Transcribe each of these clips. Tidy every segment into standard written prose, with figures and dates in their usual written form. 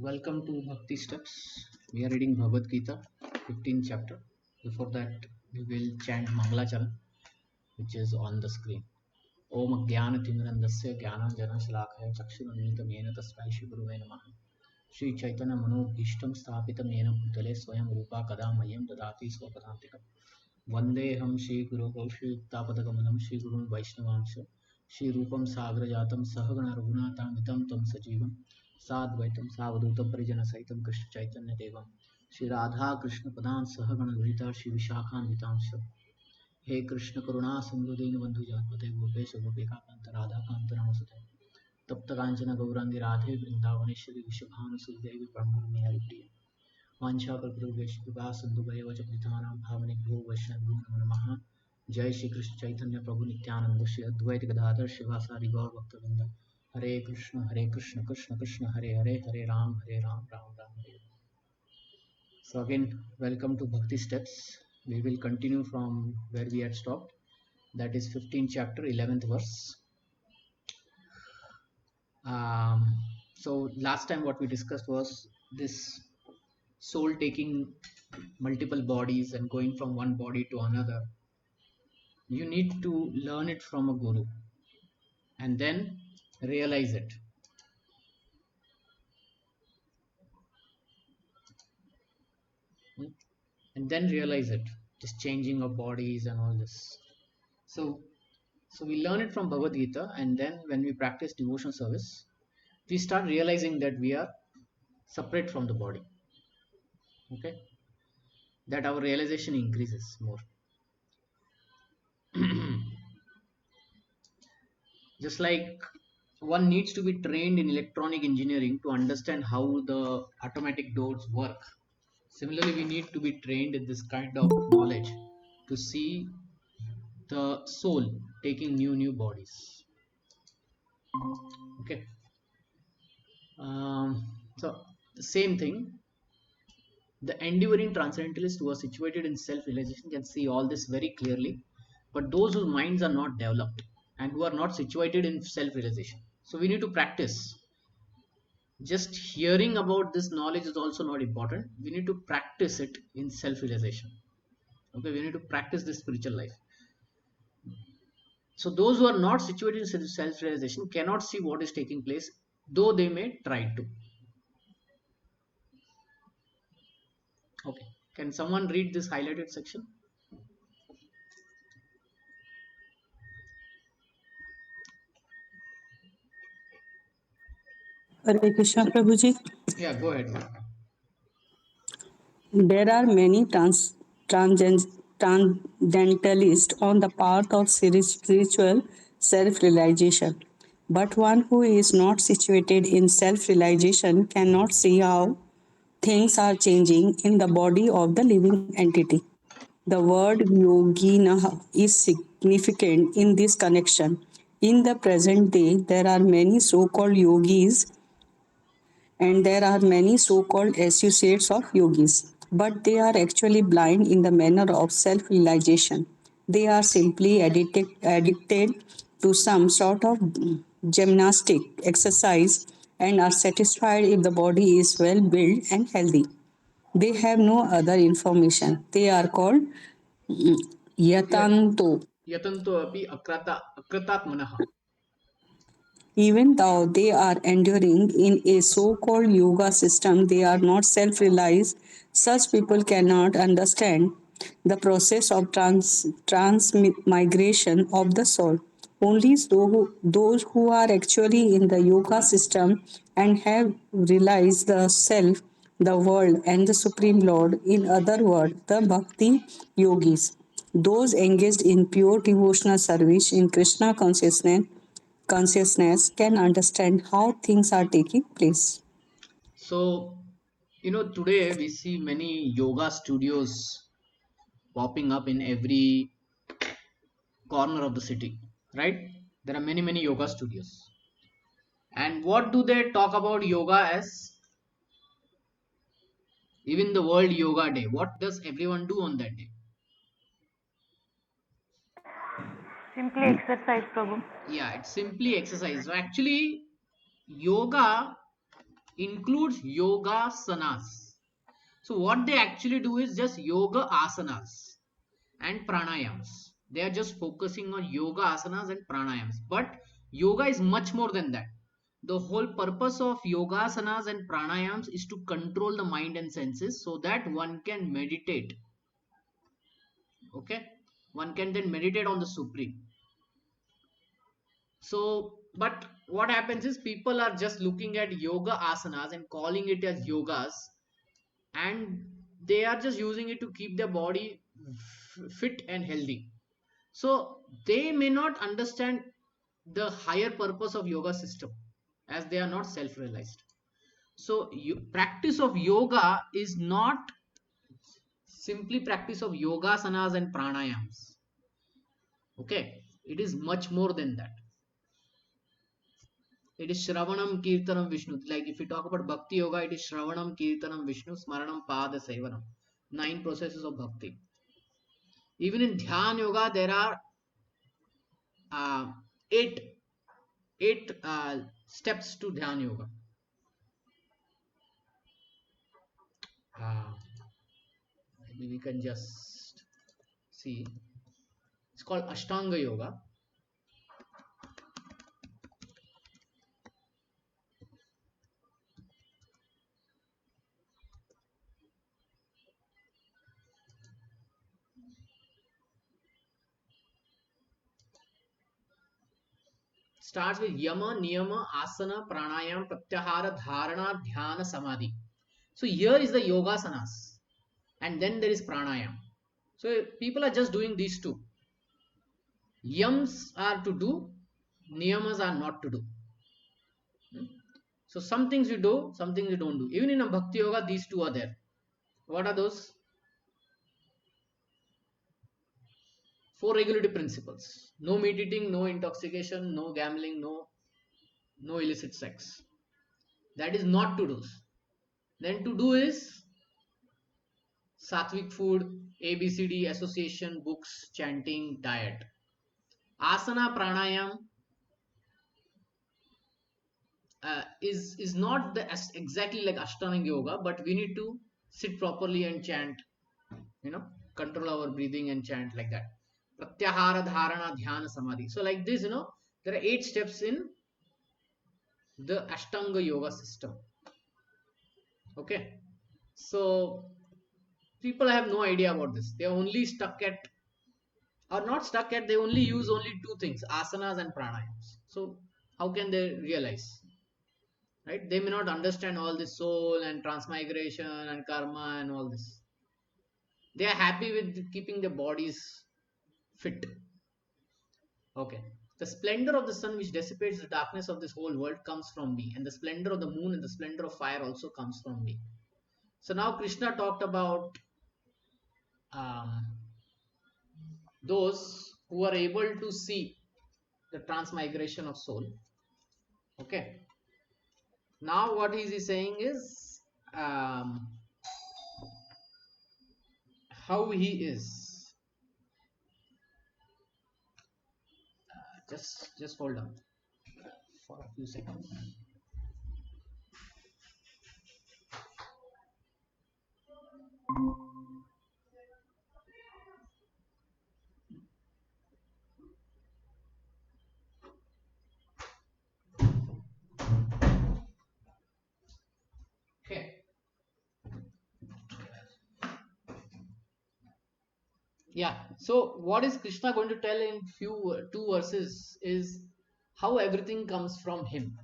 Welcome to Bhakti Steps. We are reading Bhagavad Gita, 15th chapter. Before that, we will chant Mangalacharan, which is on the screen. Om Jnana Timirandasya Jnanam Jana Shalakaya Chakshurunita Mena Tasmai Shri Guruve Namaha. Shri Chaitanya Mano Bhishtam Sthapitam Mena Bhutale Swayam Rupa Kadamayam Dadati Swapadantikam. Vandeham Shri Guru Shri Tapadagamanam Shri Gurun Vaishnavamsha Shri Rupam Sagrajatam Sahagana Raghunathamitam Tam Sajivam Sadvaitam Savadutam Parijana Saitam Krishna Chaitanya Devam Shri Radha Krishna Padan Sahagana Lita Shri Vishakhan Vitamsha He Krishna Karuna Sindhu Deen Bandhu Jatpate Gopesha Gopika Kanta Radha Kanta Namasate Tapta Kanchana Gaurangi Radhe Vrindavaneshwari Vishabhanu Sudevi Brahmani Hari Priya वांछा कल्पतरुभ्यश्च कृपा सिन्धुभ्येव च पतितानां पावनेभ्यो वैष्णवेभ्यो नमो नमः। जय श्री कृष्ण चैतन्य प्रभु नित्यानंद श्री अद्वैत गदाधर शिवासादि गौर भक्तवृंद। हरे कृष्ण कृष्ण कृष्ण हरे हरे, हरे राम राम राम हरे। So again, welcome to Bhakti Steps. We will continue from where we had stopped. That is 15th chapter, 11th verse. So last time what we discussed was this soul taking multiple bodies and going from one body to another. You need to learn it from a guru and then realize it. And then realize it, just changing of bodies and all this. So we learn it from Bhagavad Gita, and then when we practice devotional service, we start realizing that we are separate from the body. Okay, that our realization increases more. Just like one needs to be trained in electronic engineering to understand how the automatic doors work. Similarly, we need to be trained in this kind of knowledge to see the soul taking new bodies. Okay. So the same thing. The enduring transcendentalists who are situated in self-realization can see all this very clearly, but those whose minds are not developed and who are not situated in self-realization. So we need to practice. Just hearing about this knowledge is also not important. We need to practice it in self-realization. Okay, we need to practice this spiritual life. So those who are not situated in self-realization cannot see what is taking place, though they may try to. Okay, can someone read this highlighted section? Hare Krishna Prabhuji. Yeah, go ahead. There are many transcendentalists on the path of spiritual self-realization. But one who is not situated in self-realization cannot see how things are changing in the body of the living entity. The word yogina is significant in this connection. In the present day, there are many so-called yogis and there are many so-called associates of yogis, but they are actually blind in the manner of self-realization. They are simply addicted to some sort of gymnastic exercise and are satisfied if the body is well built and healthy. They have no other information. They are called yatanto. Yatanto api akratat manaha. Even though they are enduring in a so called yoga system, they are not self realized. Such people cannot understand the process of transmigration of the soul. Only those who are actually in the yoga system and have realized the self, the world, and the Supreme Lord, in other words, the Bhakti yogis, those engaged in pure devotional service in Krishna consciousness can understand how things are taking place. So, today we see many yoga studios popping up in every corner of the city, right? There are many yoga studios. And what do they talk about yoga as? Even the World Yoga Day. What does everyone do on that day? Simply exercise, Prabhu. Yeah, it's simply exercise. So actually, yoga includes yoga sanas. So what they actually do is just yoga asanas and pranayams. They are just focusing on yoga asanas and pranayams. But yoga is much more than that. The whole purpose of yoga asanas and pranayams is to control the mind and senses so that one can meditate. Okay, one can then meditate on the supreme. So, but what happens is people are just looking at yoga asanas and calling it as yogas, and they are just using it to keep their body fit and healthy. So they may not understand the higher purpose of yoga system, as they are not self-realized. So practice of yoga is not simply practice of yogasanas and pranayams. Okay, it is much more than that. It is Shravanam Kirtanam Vishnu. Like if we talk about Bhakti Yoga, it is Shravanam Kirtanam Vishnu Smaranam Pada Sevanam. 9 processes of Bhakti. Even in Dhyan Yoga, there are uh, 8 steps to Dhyan Yoga. Maybe we can just see. It's called Ashtanga Yoga. Starts with Yama, Niyama, Asana, Pranayam, Pratyahara, Dharana, Dhyana, Samadhi. So here is the Yogasanas, and then there is Pranayam. So people are just doing these two. Yams are to do, Niyamas are not to do. So some things you do, some things you don't do. Even in a Bhakti Yoga, these two are there. What are those? 4 regulative principles. No meat eating, no intoxication, no gambling, no illicit sex. That is not to do. Then to do is sattvic food, ABCD, association, books, chanting, diet. Asana, pranayam is not exactly like Ashtanga yoga, but we need to sit properly and chant, control our breathing and chant like that. Pratyahara, dharana, dhyana, samadhi. So like this, there are 8 steps in the Ashtanga yoga system. Okay, so people have no idea about this. They are only stuck at, or not stuck at, they only use only 2 things, asanas and pranayams. So how can they realize? Right? They may not understand all this soul and transmigration and karma and all this. They are happy with keeping their bodies fit. Okay. The splendor of the sun which dissipates the darkness of this whole world comes from me, and the splendor of the moon and the splendor of fire also comes from me. So now Krishna talked about um, those who are able to see the transmigration of soul. Okay. Now what he is saying is how he is. Just hold on for a few seconds. Okay. Yeah. So what is Krishna going to tell in 2 verses is how everything comes from him.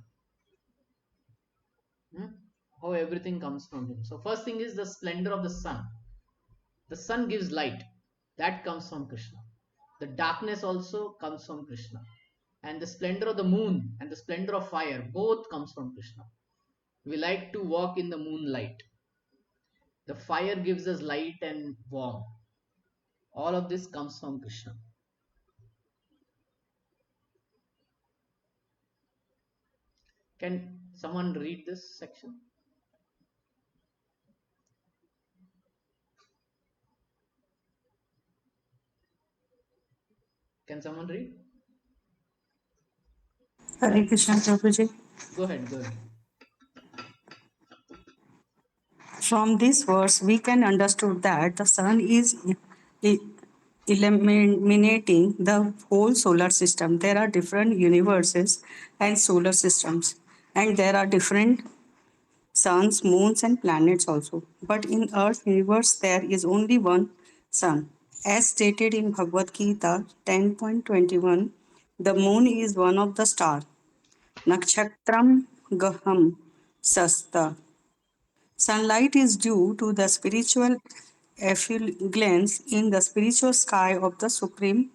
How everything comes from him. So first thing is the splendor of the sun. The sun gives light. That comes from Krishna. The darkness also comes from Krishna. And the splendor of the moon and the splendor of fire both comes from Krishna. We like to walk in the moonlight. The fire gives us light and warmth. All of this comes from Krishna. Can someone read this section? Can someone read? Hare Krishna, Prabhuji. Go ahead. From this verse, we can understood that the sun is i- illuminating the whole solar system. There are different universes and solar systems, and there are different suns, moons, and planets also. But in Earth universe, there is only one sun. As stated in Bhagavad Gita 10.21, the moon is one of the stars. Nakshatram Gaham Sasta. Sunlight is due to the spiritual effulgence in the spiritual sky of the Supreme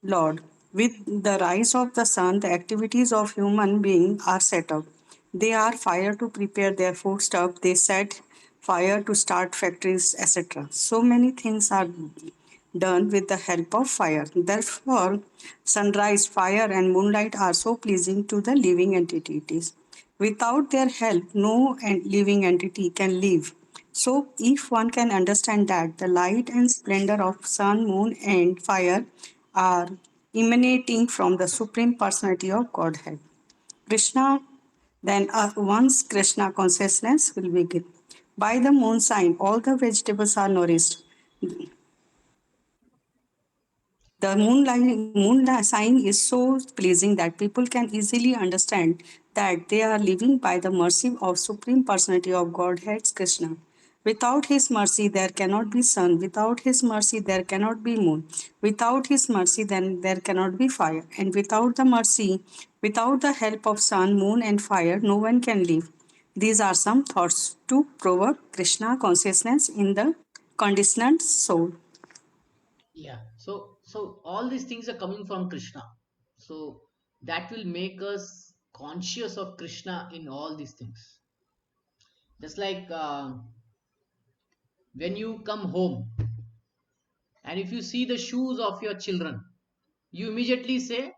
Lord. With the rise of the sun, the activities of human beings are set up. They are fire to prepare their foodstuff, they set fire to start factories, etc. So many things are done with the help of fire. Therefore, sunrise, fire, and moonlight are so pleasing to the living entities. Without their help, no living entity can live. So, if one can understand that the light and splendor of sun, moon, and fire are emanating from the Supreme Personality of Godhead, Krishna, then once Krishna consciousness will begin. By the moon sign, all the vegetables are nourished. The moon sign is so pleasing that people can easily understand that they are living by the mercy of Supreme Personality of Godhead Krishna. Without His mercy, there cannot be sun. Without His mercy, there cannot be moon. Without His mercy, then there cannot be fire. And without the mercy, without the help of sun, moon, and fire, no one can live. These are some thoughts to provoke Krishna consciousness in the conditioned soul. Yeah. So all these things are coming from Krishna. So that will make us conscious of Krishna in all these things. Just like when you come home and if you see the shoes of your children, you immediately say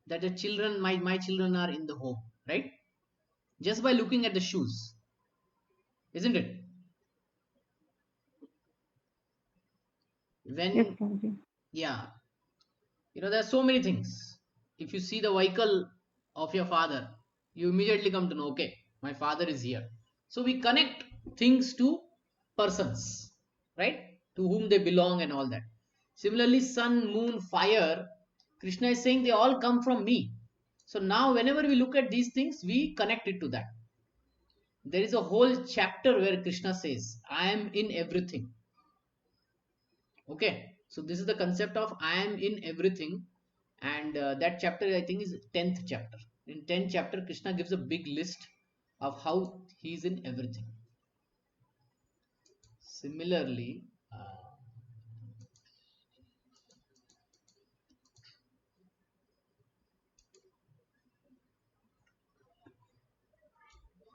that the children, my children are in the home, right? Just by looking at the shoes, isn't it? Yes, When, Prabhuji. yeah, there are so many things. If you see the vehicle of your father, you immediately come to know, okay, my father is here. So we connect things to persons, right? To whom they belong and all that. Similarly, sun, moon, fire, Krishna is saying they all come from me. So now whenever we look at these things, we connect it to that. There is a whole chapter where Krishna says, I am in everything. Okay, so this is the concept of I am in everything. And that chapter I think is 10th chapter. In 10th chapter, Krishna gives a big list of how he's in everything. Similarly,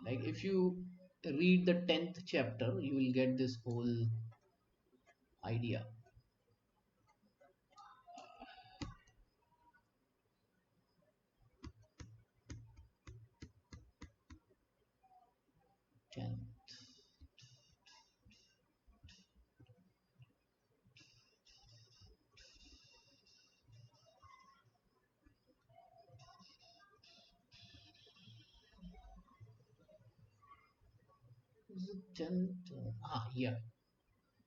like if you read the 10th chapter, you will get this whole idea. 10th. Is it 10th? Yeah.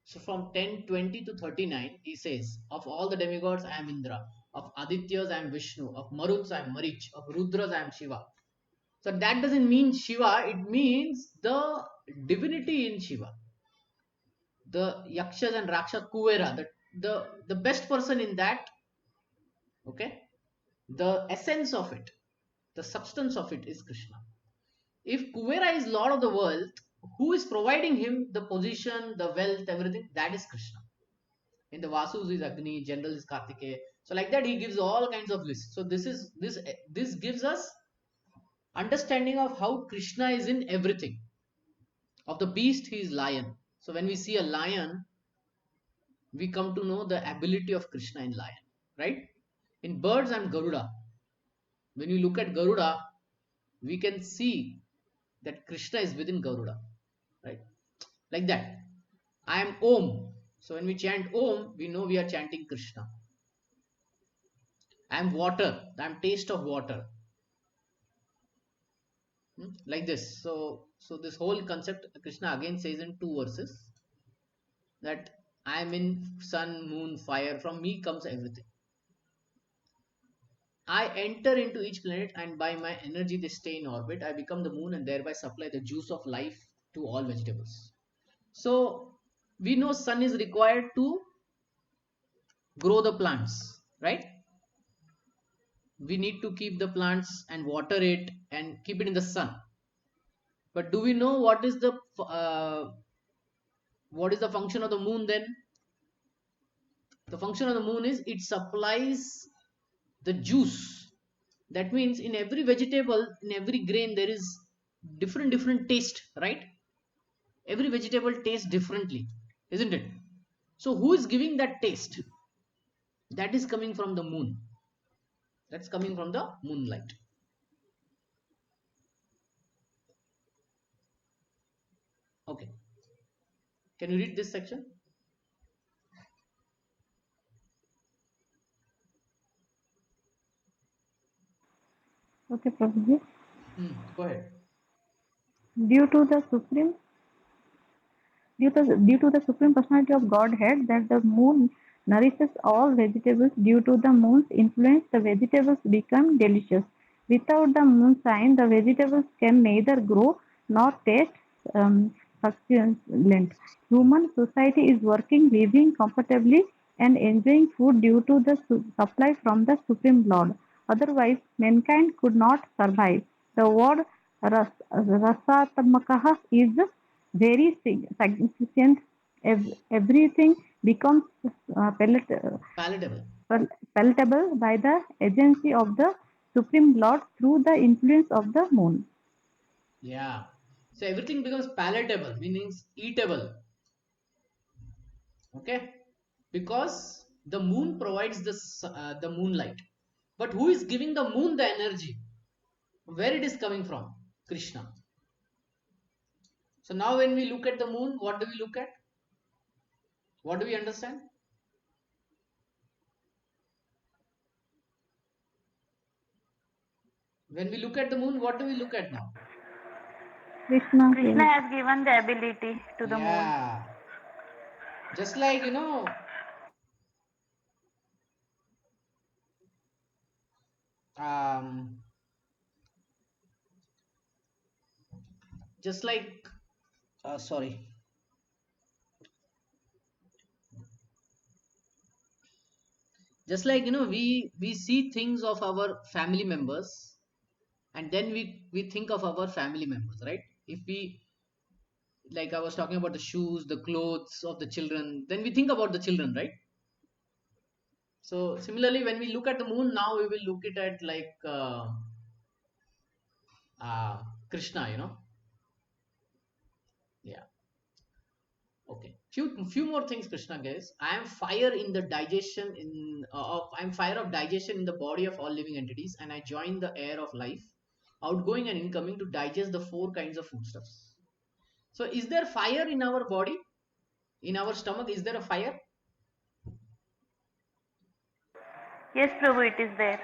So from 10:20 to 39, he says, of all the demigods, I am Indra. Of Adityas, I am Vishnu. Of Maruts, I am Marich. Of Rudras, I am Shiva. So that doesn't mean Shiva, it means the divinity in Shiva. The Yakshas and Rakshas, Kuvera, the best person in that, okay? The essence of it, the substance of it is Krishna. If Kuvera is Lord of the world, who is providing him the position, the wealth, everything? That is Krishna. In the Vasus is Agni, general is Kartikeya. So like that, he gives all kinds of lists. So this gives us understanding of how Krishna is in everything. Of the beast, he is lion. So when we see a lion, we come to know the ability of Krishna in lion, right? In birds, I'm Garuda. When you look at Garuda, we can see that Krishna is within Garuda, right? Like that. I am Om. So when we chant Om, we know we are chanting Krishna. I am water. I am taste of water. like this. So this whole concept Krishna again says in two verses that I am in sun, moon, fire. From me comes everything. I enter into each planet, and by my energy they stay in orbit. I become the moon and thereby supply the juice of life to all vegetables. So we know sun is required to grow the plants, right? We need to keep the plants and water it and keep it in the sun. But do we know what is the function of the moon then? The function of the moon is it supplies the juice. That means in every vegetable, in every grain, there is different taste, right? Every vegetable tastes differently, isn't it? So who is giving that taste? That is coming from the moon. That's coming from the moonlight. Okay. Can you read this section? Okay, Prabhuji. Go ahead. Due to the supreme due to the supreme personality of Godhead, that the moon nourishes all vegetables. Due to the moon's influence, the vegetables become delicious. Without the moon sign, the vegetables can neither grow nor taste succulent. Human society is working, living comfortably, and enjoying food due to the supply from the Supreme Lord. Otherwise, mankind could not survive. The word rasatamakaha is very significant. Everything becomes Palatable. palatable by the agency of the Supreme Lord through the influence of the moon. Yeah. So everything becomes palatable, meaning eatable. Okay. Because the moon provides the moonlight. But who is giving the moon the energy? Where it is coming from? Krishna. So now when we look at the moon, what do we look at? What do we understand? When we look at the moon, what do we look at now? Krishna Krishna has given the ability to the moon. Yeah. Just like, um, just like, sorry. Just like, we see things of our family members and then we think of our family members, right? If we, like I was talking about the shoes, the clothes of the children, then we think about the children, right? So similarly, when we look at the moon, now we will look it at like uh, Krishna, yeah. Okay, few more things Krishna gives. I am fire in the digestion in I am fire of digestion in the body of all living entities, and I join the air of life, outgoing and incoming, to digest the four kinds of foodstuffs. So is there fire in our body? In our stomach, is there a fire? Yes, Prabhu, it is there.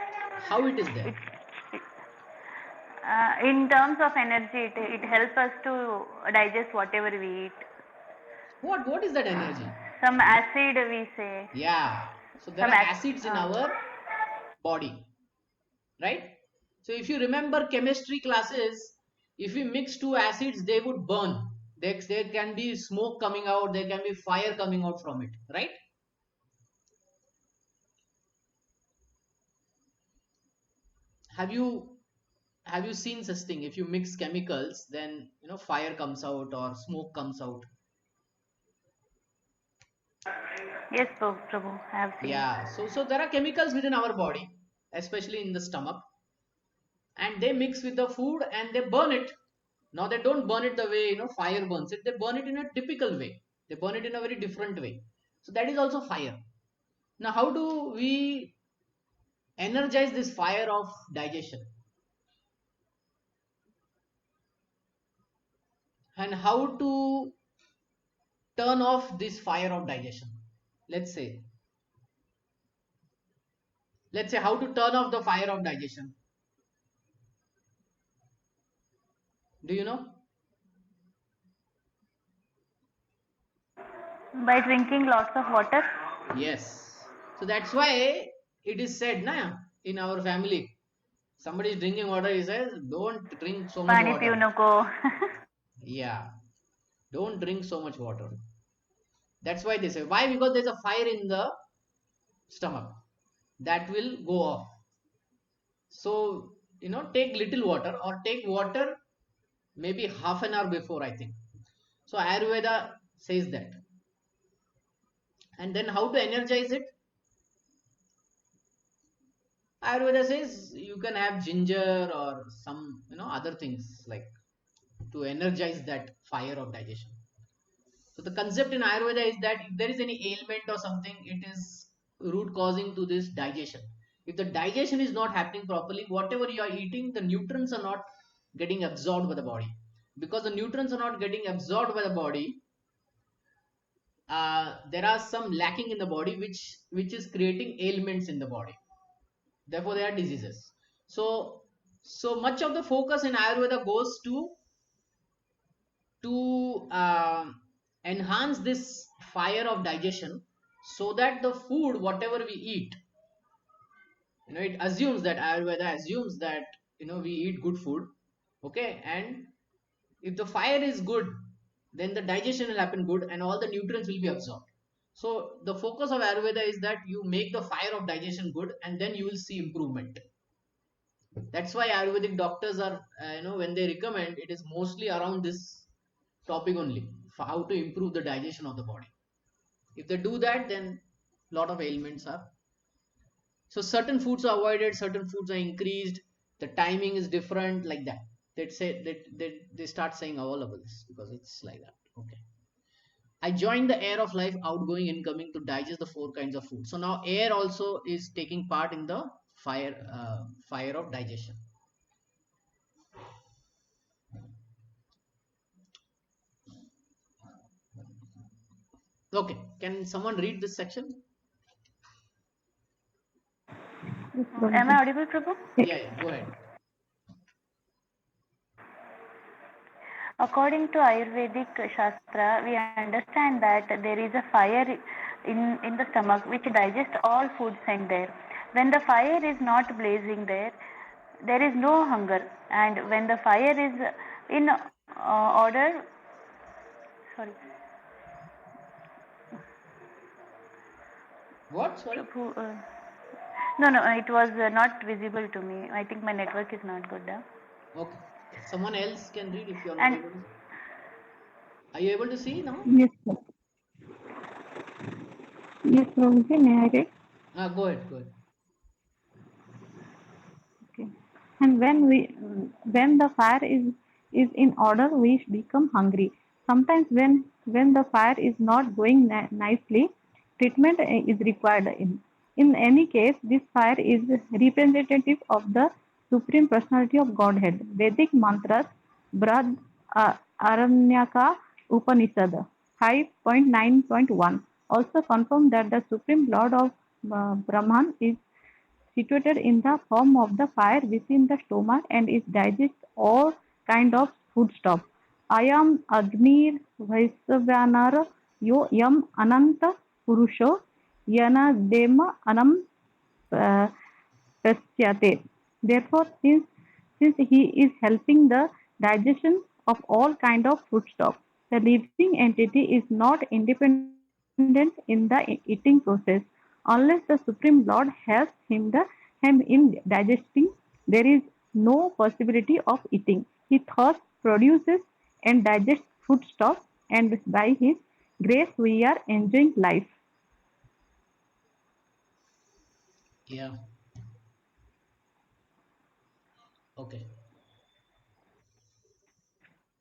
How it is there? It, in terms of energy, it helps us to digest whatever we eat. What is that energy? Some acid, we say. Yeah, so there Some are acids in uh, our body, right? So if you remember chemistry classes, if we mix two acids, they would burn. There can be smoke coming out, there can be fire coming out from it, right? Have you seen such thing? If you mix chemicals, then fire comes out or smoke comes out. yes, Prabhu, I have seen. Yeah, so there are chemicals within our body, especially in the stomach, and they mix with the food and they burn it. Now they don't burn it the way fire burns it. They burn it in a typical way. They burn it in a very different way. So that is also fire. Now how do we energize this fire of digestion? And how to turn off this fire of digestion? Let's say how to turn off the fire of digestion. Do you know? By drinking lots of water. Yes. So that's why it is said, na, in our family, somebody is drinking water, he says, don't drink so much Pani piu water. nuko. Yeah, don't drink so much water. That's why they say. Why? Because there's a fire in the stomach that will go off. So, take little water or take water maybe half an hour before, I think. So, Ayurveda says that. And then how to energize it? Ayurveda says you can have ginger or some, other things like to energize that fire of digestion. So the concept in Ayurveda is that if there is any ailment or something, it is root causing to this digestion. If the digestion is not happening properly, whatever you are eating, the nutrients are not getting absorbed by the body. Because the nutrients are not getting absorbed by the body, there are some lacking in the body, which is creating ailments in the body. Therefore, there are diseases. So much of the focus in Ayurveda goes to enhance this fire of digestion, so that the food whatever we eat, it assumes that Ayurveda assumes that we eat good food, okay, and if the fire is good, then the digestion will happen good and all the nutrients will be absorbed. So the focus of Ayurveda is that you make the fire of digestion good, and then you will see improvement. That's why Ayurvedic doctors are, when they recommend, it is mostly around this topic only, for how to improve the digestion of the body. If they do that, then lot of ailments are. So certain foods are avoided, certain foods are increased, the timing is different, like that. They say that they start saying all of this because it's like that. Okay. I joined the air of life, outgoing, incoming, to digest the four kinds of food. So now air also is taking part in the fire of digestion. Okay, can someone read this section? Yes, Am I Prabhuji. audible, Prabhu? Yeah, go ahead. According to Ayurvedic Shastra, we understand that there is a fire in the stomach which digests all foods in there. When the fire is not blazing there, there is no hunger. And when the fire is in order, sorry, What? Sorry. Prabhu, no, it was not visible to me. I think my network is not good. Okay. Someone else can read if you are not And able to. Are you able to see now? Yes, sir. Yes, Prabhuji, may I read? Go ahead. Go ahead. Okay. And when the fire is in order, we become hungry. Sometimes when the fire is not going nicely, treatment is required. In any case, this fire is representative of the Supreme Personality of Godhead. Vedic mantras, Brad Aranyaka Upanishad 5.9.1 also confirm that the Supreme Lord of Brahman is situated in the form of the fire within the stomach and is digest all kind of foodstuff. I am Agnir Vaisvanar Yo Yam Ananta Purusho Yana Dema Anam uh, Prasyate. Therefore, since he is helping the digestion of all kind of foodstuff, the living entity is not independent in the eating process. Unless the Supreme Lord helps him in digesting, there is no possibility of eating. He thus produces and digests foodstuff, and by his grace we are enjoying life. Yeah. Okay.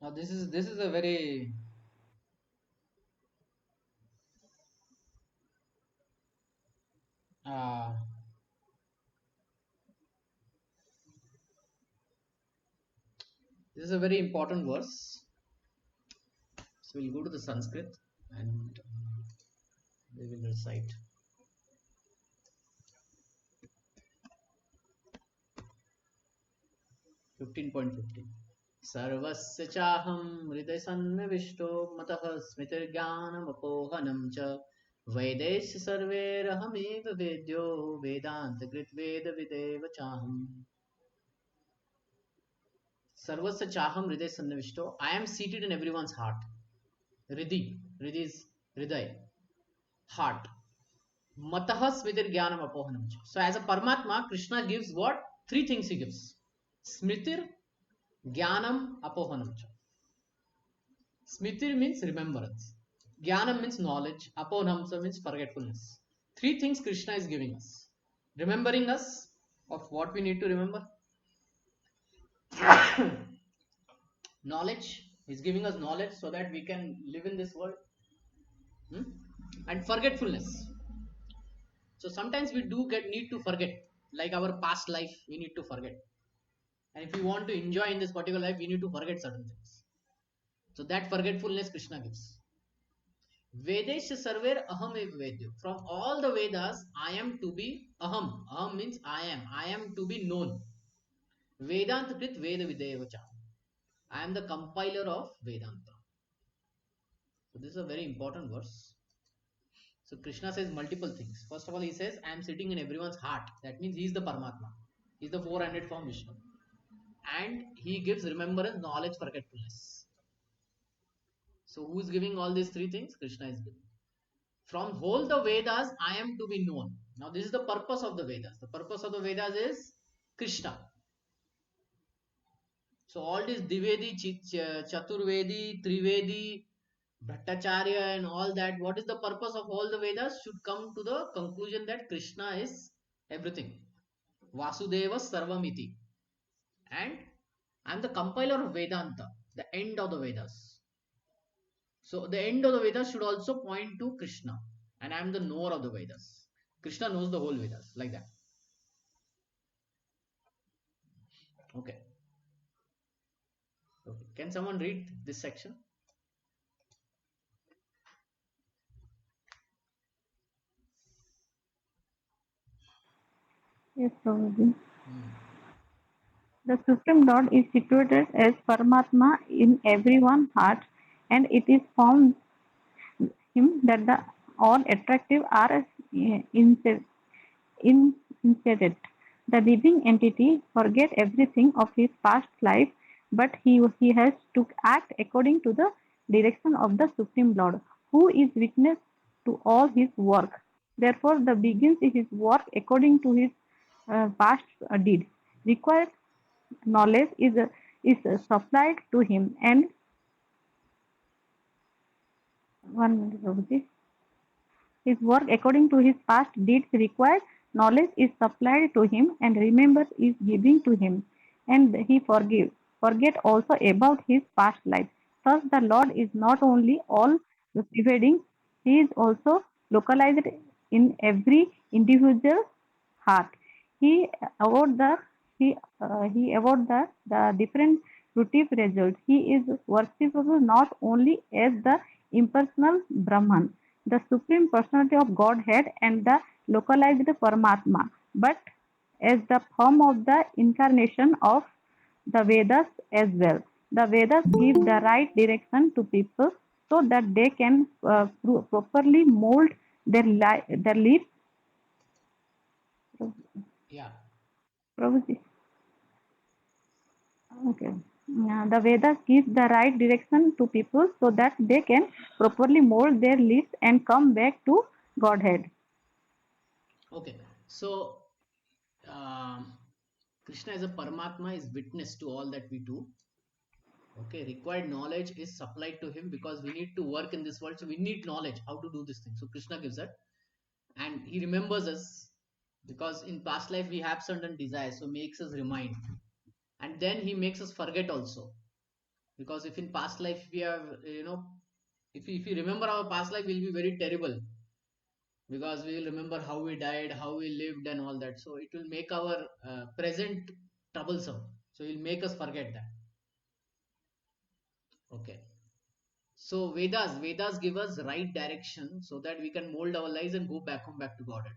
Now this is a very uh, this is a very important verse. So we'll go to the Sanskrit and we will recite 15.15. सर्वस्य चाहं हृदय सन्निविष्टो मतः स्मृतिर्ज्ञानमपोहनं च वैदेश्य सर्वैरहमेव वेद्यो वेदान्तकृत् वेदविदेव चाहम् सर्वस्य चाहं हृदय सन्निविष्टो I am seated in everyone's heart. Hriday is hriday, heart. Matah smritir jnanam apohanam. So as a Paramatma, Krishna gives what? Three things he gives. Smritir, jnanam, apohanam. Smritir means remembrance. Jnanam means knowledge. Apohanam means forgetfulness. Three things Krishna is giving us. Remembering us of what we need to remember. Knowledge. He's giving us knowledge so that we can live in this world. And forgetfulness. So sometimes we do need to forget, like our past life, we need to forget. And if we want to enjoy in this particular life, we need to forget certain things. So that forgetfulness Krishna gives. Vedesh sarver aham ev vedyo. From all the Vedas, I am to be aham. Aham means I am. I am to be known. Vedanta krit veda videvacha. I am the compiler of Vedanta. So this is a very important verse. So Krishna says multiple things. First of all, he says, I am sitting in everyone's heart. That means he is the Paramatma. He is the 400 form Vishnu. And he gives remembrance, knowledge, forgetfulness. So who is giving all these three things? Krishna is giving. From whole the Vedas, I am to be known. Now this is the purpose of the Vedas. The purpose of the Vedas is Krishna. So all these Divedi, Chaturvedi, Trivedi, Bhattacharya and all that, what is the purpose of all the Vedas? Should come to the conclusion that Krishna is everything. Vasudeva Sarvamiti. And I am the compiler of Vedanta, the end of the Vedas. So the end of the Vedas should also point to Krishna. And I am the knower of the Vedas. Krishna knows the whole Vedas, like that. Okay. Can someone read this section? Yes, Prabhuji. The Supreme Lord is situated as Paramatma in everyone's heart, and it is from him that the all attractive are inserted. The living entity forget everything of his past life, but he has to act according to the direction of the Supreme Lord, who is witness to all his work. Therefore, the begins his work according to his past deeds. Required knowledge is supplied to him, and one minute, Prabhuji. His work according to his past deeds required knowledge is supplied to him, and remembrance is given to him, and he forget also about his past life. Thus, the Lord is not only all pervading; he is also localized in every individual heart. He avoid the he avoid the different fruitive results. He is worshipable not only as the impersonal Brahman, the supreme personality of Godhead, and the localized Paramatma, but as the form of the incarnation of the Vedas as well. The Vedas give the right direction to people so that they can properly mold their lives. Yeah. Prabhuji. Okay. The Vedas give the right direction to people so that they can properly mold their lives and come back to Godhead. Okay. So Krishna as a Paramatma is witness to all that we do. Okay. Required knowledge is supplied to him because we need to work in this world. So we need knowledge how to do this thing. So Krishna gives that. And he remembers us because in past life we have certain desires. So makes us remind. And then he makes us forget also. Because if in past life we have, if we remember our past life, will be very terrible because we will remember how we died, how we lived, and all that. So it will make our present troublesome. So it will make us forget that. Okay. So Vedas give us right direction so that we can mold our lives and go back home, back to Godhead.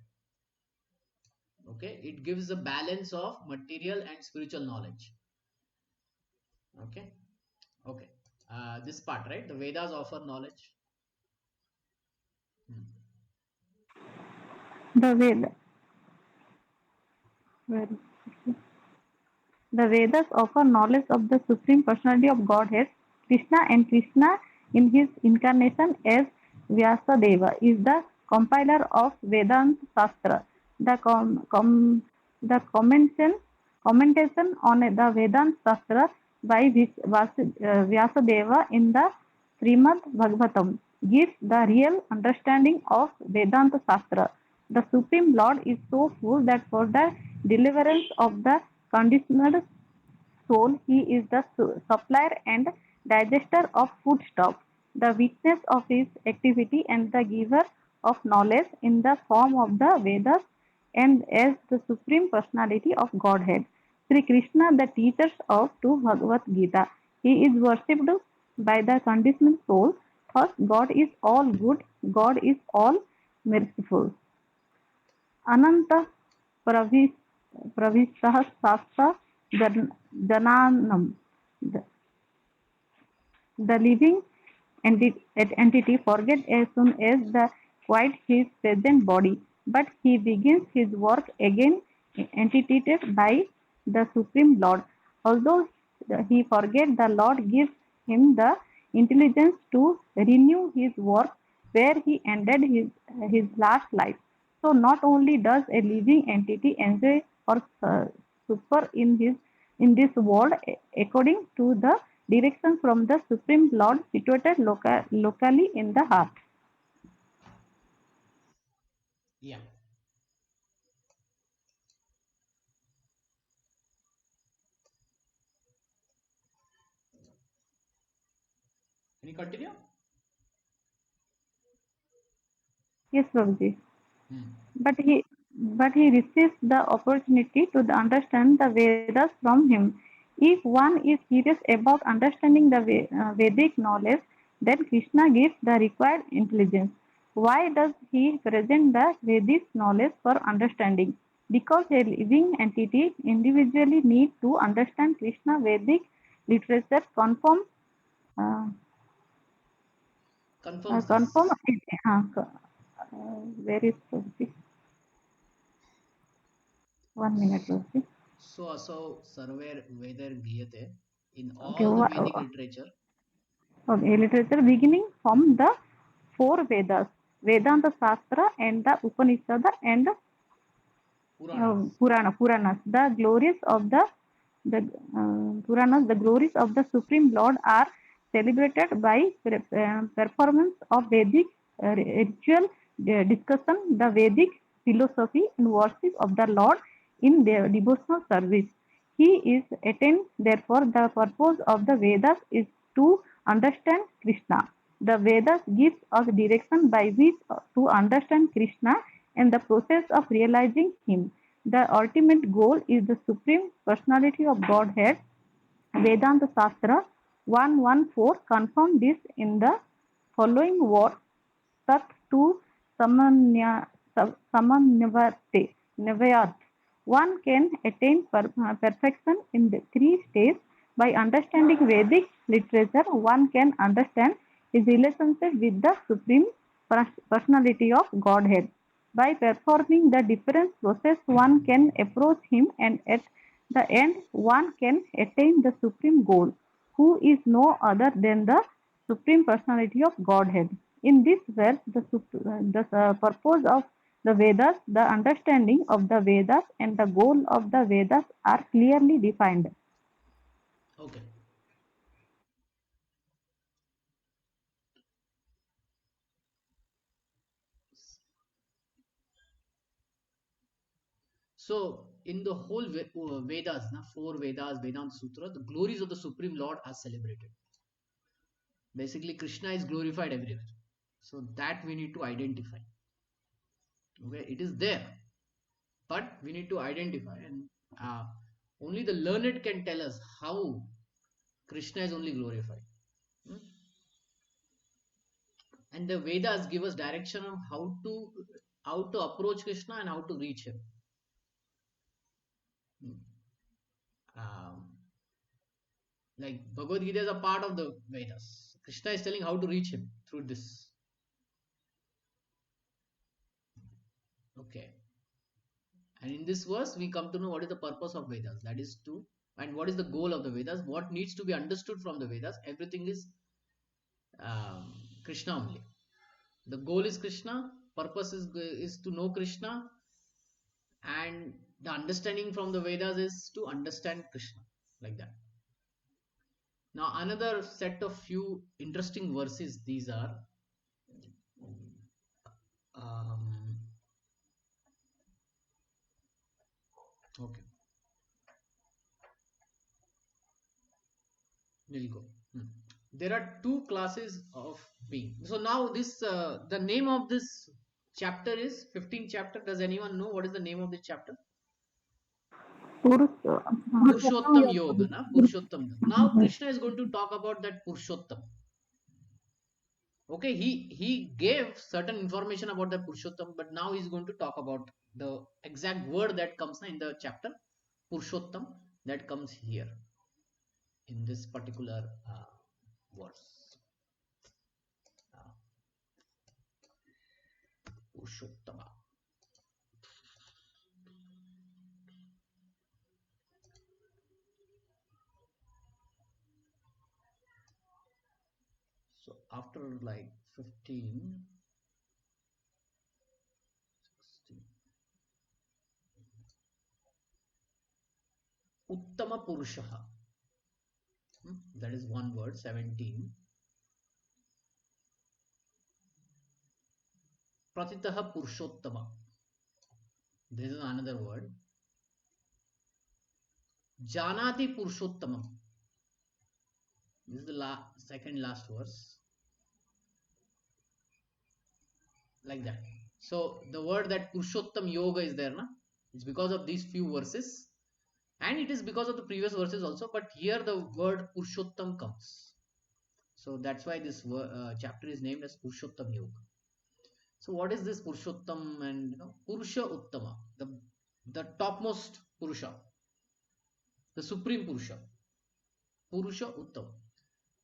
Okay. It gives a balance of material and spiritual knowledge. Okay. Okay. This part, right? The Vedas offer knowledge. Hmm. The Veda, where is it? The Vedas offer knowledge of the Supreme Personality of Godhead, Krishna, and Krishna in his incarnation as Vyasadeva is the compiler of Vedanta Shastra. The, commentation on the Vedanta Shastra by Vyasadeva in the Srimad Bhagavatam gives the real understanding of Vedanta Shastra. The Supreme Lord is so full that for the deliverance of the conditioned soul, he is the supplier and digester of foodstuffs, the witness of his activity and the giver of knowledge in the form of the Vedas and as the Supreme Personality of Godhead. Sri Krishna, the teacher of two Bhagavad Gita, he is worshipped by the conditioned soul. Thus, God is all good, God is all merciful. Ananta pravis, pravishtah sastra jananam. The living entity forgets as soon as the quiet his present body, but he begins his work again entitated by the Supreme Lord. Although he forgets, the Lord gives him the intelligence to renew his work where he ended his last life. So not only does a living entity enjoy or super in this world according to the direction from the Supreme Lord situated locally in the heart. Yeah. Can you continue? Yes, Prabhuji. Hmm. But he receives the opportunity to understand the Vedas from him. If one is curious about understanding the Vedic knowledge, then Krishna gives the required intelligence. Why does he present the Vedic knowledge for understanding? Because a living entity individually needs to understand Krishna Vedic literature uh, Confirms confirm this. where is Prabhuji? 1 minute, Prabhuji. So Sarver Vedar Giyate. In Okay, all the Vedic literature, okay, literature beginning from the four Vedas, Vedanta Shastra and the Upanishad and Puranas. Puranas. The glories of the Puranas, the glories of the Supreme Lord are celebrated by performance of Vedic ritual discussion, the Vedic philosophy and worship of the Lord in their devotional service. He is attained, therefore, the purpose of the Vedas is to understand Krishna. The Vedas gives us direction by which to understand Krishna and the process of realizing Him. The ultimate goal is the Supreme Personality of Godhead. Vedanta Shastra 114 confirm this in the following words. Sat to samanyavate navayat. One can attain perfection in the three stages. By understanding Vedic literature, one can understand his relationship with the Supreme Personality of Godhead. By performing the different process, one can approach him, and at the end, one can attain the supreme goal, who is no other than the Supreme Personality of Godhead. In this verse, the purpose of the Vedas, the understanding of the Vedas, and the goal of the Vedas are clearly defined. Okay. So in the whole Vedas, four Vedas, Vedanta Sutra, the glories of the Supreme Lord are celebrated. Basically, Krishna is glorified everywhere. So that we need to identify. Okay, it is there, but we need to identify, and uh, only the learned can tell us how Krishna is only glorified. Hmm? And the Vedas give us direction on how to approach Krishna and how to reach him. Hmm. Um, Like Bhagavad Gita is a part of the Vedas. Krishna is telling how to reach him through this. Okay. And in this verse, we come to know what is the purpose of Vedas. That is to, and what is the goal of the Vedas, what needs to be understood from the Vedas. Everything is Krishna only. The goal is Krishna, purpose is to know Krishna, and the understanding from the Vedas is to understand Krishna, like that. Now another set of few interesting verses, these are okay, we'll go. There are two classes of being. So now this the name of this chapter is 15th chapter. Does anyone know what is the name of this chapter? Purushottam Yoga, na? Purushottam. Now Krishna is going to talk about that Purushottam. Okay, he gave certain information about the Purushottam, but now he's going to talk about the exact word that comes in the chapter Purushottam, that comes here in this particular verse. Purushottama. So after like 15, 16, Uttama Purushaha. That is one word. 17. Pratitaha Purushottama. This is another word. Janati Purushottamam. This is the second last verse. Like that. So the word that Purushottam Yoga is there, na? It's because of these few verses. And it is because of the previous verses also. But here the word Purushottam comes. So that's why this chapter is named as Purushottam Yoga. So what is this Purushottam? And Purusha Uttama, the topmost Purusha, the supreme Purusha, Purusha Uttama.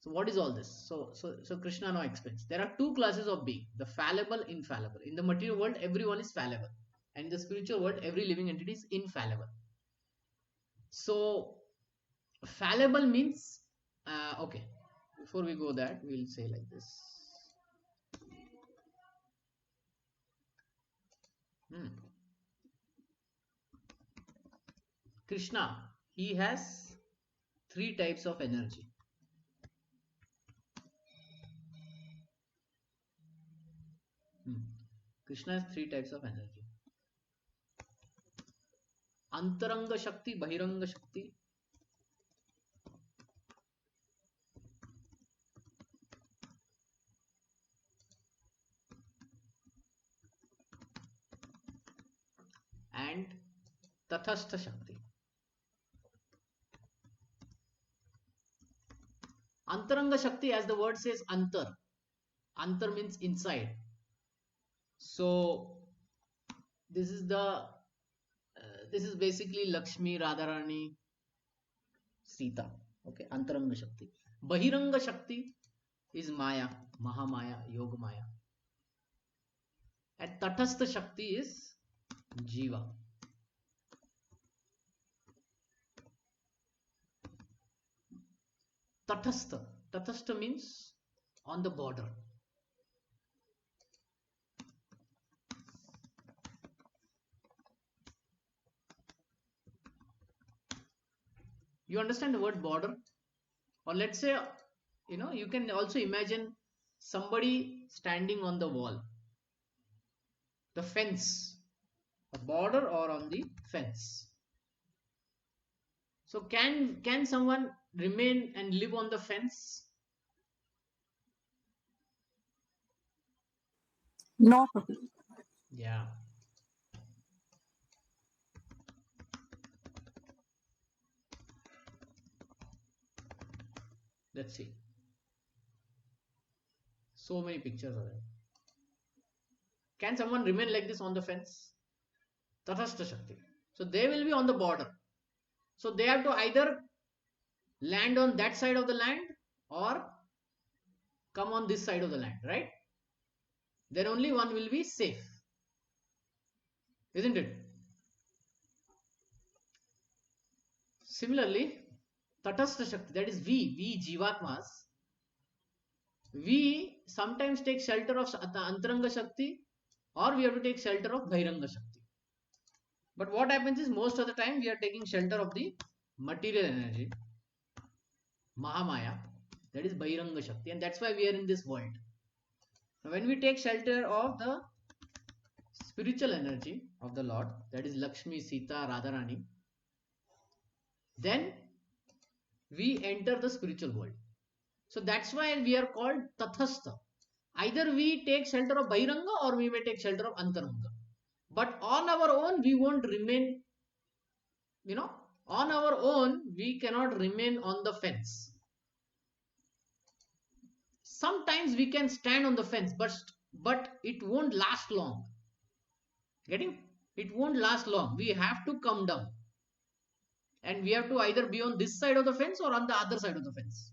So what is all this? So Krishna now explains. There are two classes of being: the fallible, infallible. In the material world, everyone is fallible, and in the spiritual world, every living entity is infallible. So fallible means okay. Before we go that, we'll say like this. Krishna, he has three types of energy. Krishna has three types of energy. Antaranga Shakti, Bahiranga Shakti. And Tathastha Shakti. Antaranga Shakti, as the word says, Antar. Antar means inside. So this is basically Lakshmi, Radharani, Sita. Okay, Antaranga Shakti. Bahiranga Shakti is Maya, Mahamaya, Yoga Maya. And Tathastha Shakti is Jiva. Tathastha means on the border. You understand the word border? Or let's say, you can also imagine somebody standing on the wall, the fence, a border or on the fence. So can someone remain and live on the fence? No. Yeah. Let's see. So many pictures are there. Can someone remain like this on the fence? Tathastha Shakti. So they will be on the border. So they have to either land on that side of the land or come on this side of the land, right? Then only one will be safe, isn't it? Similarly, Tatastha Shakti, that is we Jivatmas, we sometimes take shelter of Antaranga Shakti or we have to take shelter of Bhairanga Shakti. But what happens is most of the time we are taking shelter of the material energy, Mahamaya, that is Bhairanga Shakti, and that's why we are in this world. Now, when we take shelter of the spiritual energy of the Lord, that is Lakshmi, Sita, Radharani, then we enter the spiritual world. So that's why we are called Tathastha. Either we take shelter of Bhairanga or we may take shelter of Antaranga. But on our own, we won't remain, on our own, we cannot remain on the fence. Sometimes we can stand on the fence, but it won't last long. Getting? It won't last long. We have to come down. And we have to either be on this side of the fence or on the other side of the fence.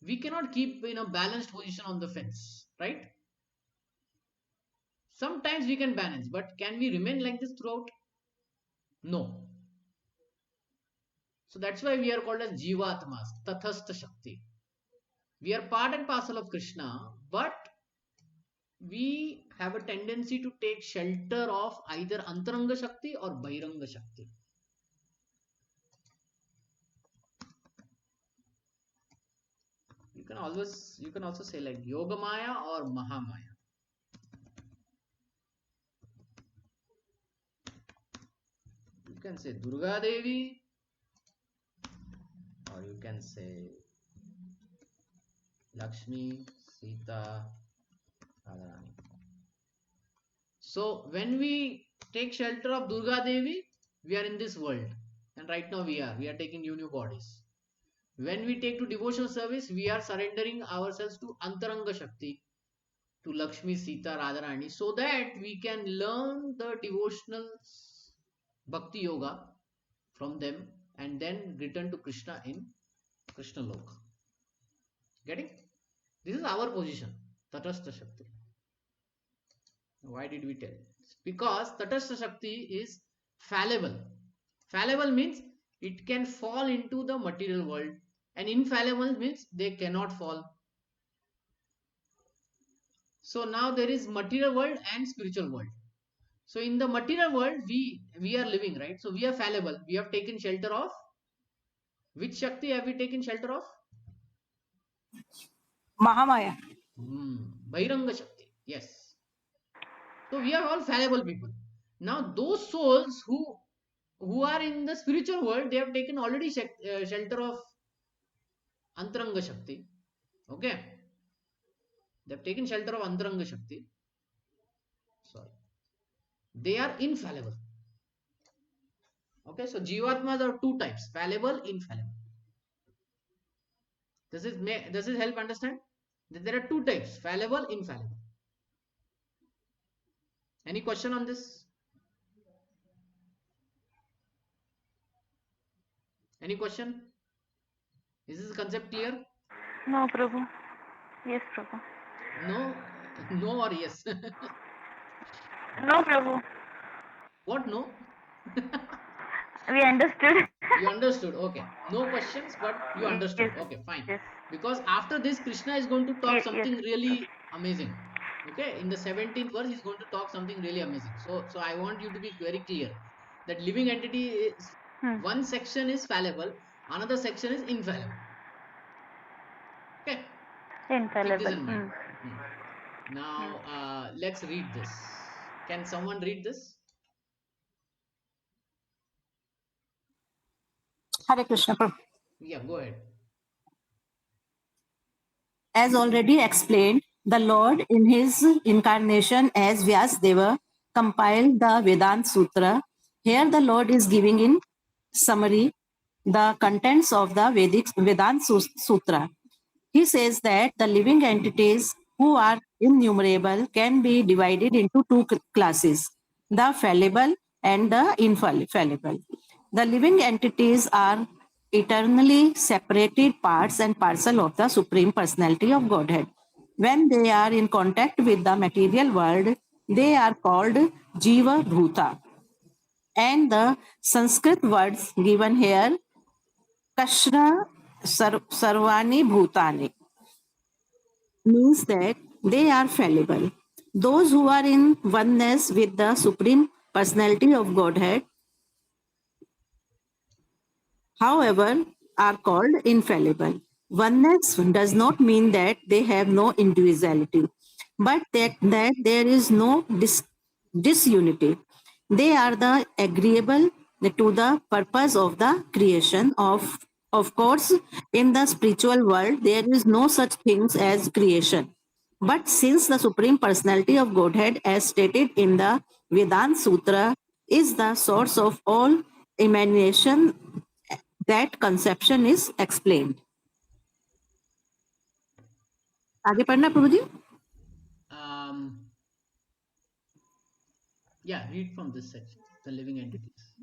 We cannot keep in a balanced position on the fence, right? Sometimes we can balance, but can we remain like this throughout? No. So that's why we are called as Jivatmas, Tathastha Shakti. We are part and parcel of Krishna, but we have a tendency to take shelter of either Antaranga Shakti or Bhairanga Shakti. You can also say like Yogamaya or Mahamaya. You can say Durga Devi, or you can say Lakshmi, Sita, Radharani. So when we take shelter of Durga Devi, we are in this world, and right now we are taking new bodies. When we take to devotional service, we are surrendering ourselves to Antaranga Shakti, to Lakshmi, Sita, Radharani, so that we can learn the devotional Bhakti Yoga from them and then return to Krishna in Krishna Loka. Getting? This is our position, Tatastha Shakti. Why did we tell? Because Tatastha Shakti is fallible. Fallible means it can fall into the material world, and infallible means they cannot fall. So now there is material world and spiritual world. So in the material world, we are living, right? So we are fallible. We have taken shelter of which Shakti have we taken shelter of? Mahamaya. Bhairanga Shakti. Yes. So we are all fallible people. Now those souls who are in the spiritual world, they have taken already shelter of Antaranga Shakti. Okay. They have taken shelter of Antaranga Shakti. Sorry. They are infallible. Okay, so Jivatmas are two types, fallible, infallible. Does it help understand? There are two types, fallible, infallible. Any question on this? Any question? Is this concept clear? No, Prabhu. Yes, Prabhu. No or yes? No, Prabhu. What no? We understood. You understood, okay. No questions, but you understood. Yes. Okay, fine. Yes. Because after this, Krishna is going to talk Yes. something really amazing. Okay, in the 17th verse, he's going to talk something really amazing. So I want you to be very clear that living entity is one section is fallible, another section is infallible. Okay. Infallible. Keep this in mind. Now let's read this. Can someone read this? Hare Krishna. Prabhu. Yeah, go ahead. As already explained, the Lord in his incarnation as Vyasdeva compiled the Vedanta Sutra. Here the Lord is giving in summary the contents of the Vedanta Sutra. He says that the living entities who are innumerable can be divided into two classes, the fallible and the infallible. The living entities are eternally separated parts and parcel of the Supreme Personality of Godhead. When they are in contact with the material world, they are called Jiva Bhuta. And the Sanskrit words given here, Kashra Sarvani Bhutani, means that they are fallible. Those who are in oneness with the Supreme Personality of Godhead, however, are called infallible. Oneness does not mean that they have no individuality, but that there is no disunity. They are the agreeable to the purpose of the creation of course, in the spiritual world, there is no such things as creation. But since the Supreme Personality of Godhead, as stated in the Vedanta Sutra, is the source of all emanation, that conception is explained. आगे पढ़ना प्रभु जी. Um, yeah, read from this section, the living entities.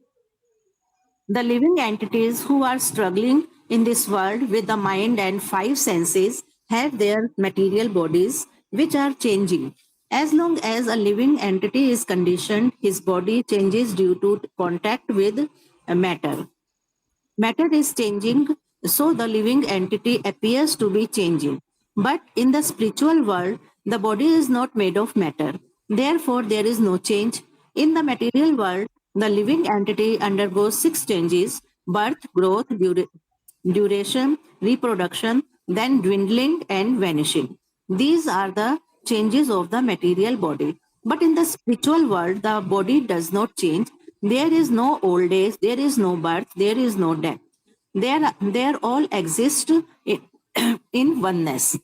The living entities who are struggling in this world with the mind and five senses have their material bodies which are changing. As long as a living entity is conditioned, his body changes due to contact with matter. Matter is changing, so the living entity appears to be changing. But in the spiritual world, the body is not made of matter. Therefore, there is no change. In the material world, the living entity undergoes six changes: birth, growth, duration, reproduction, then dwindling and vanishing. These are the changes of the material body. But in the spiritual world, the body does not change. There is no old age, there is no birth, there is no death. There all exist in, in oneness.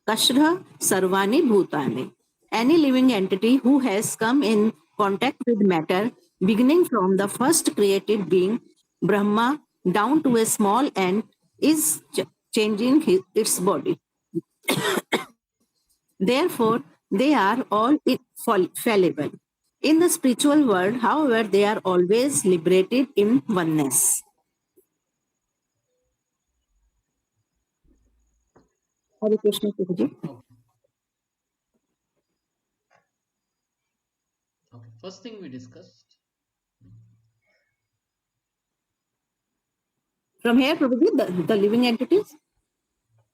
Kashra Sarvani Bhutani. Any living entity who has come in contact with matter, beginning from the first created being, Brahma, down to a small ant, is changing its body. Therefore, they are all fallible. In the spiritual world, however, they are always liberated in oneness. Hare Krishna Prabhuji. Okay. Okay. First thing we discussed. From here, Prabhuji, the living entities.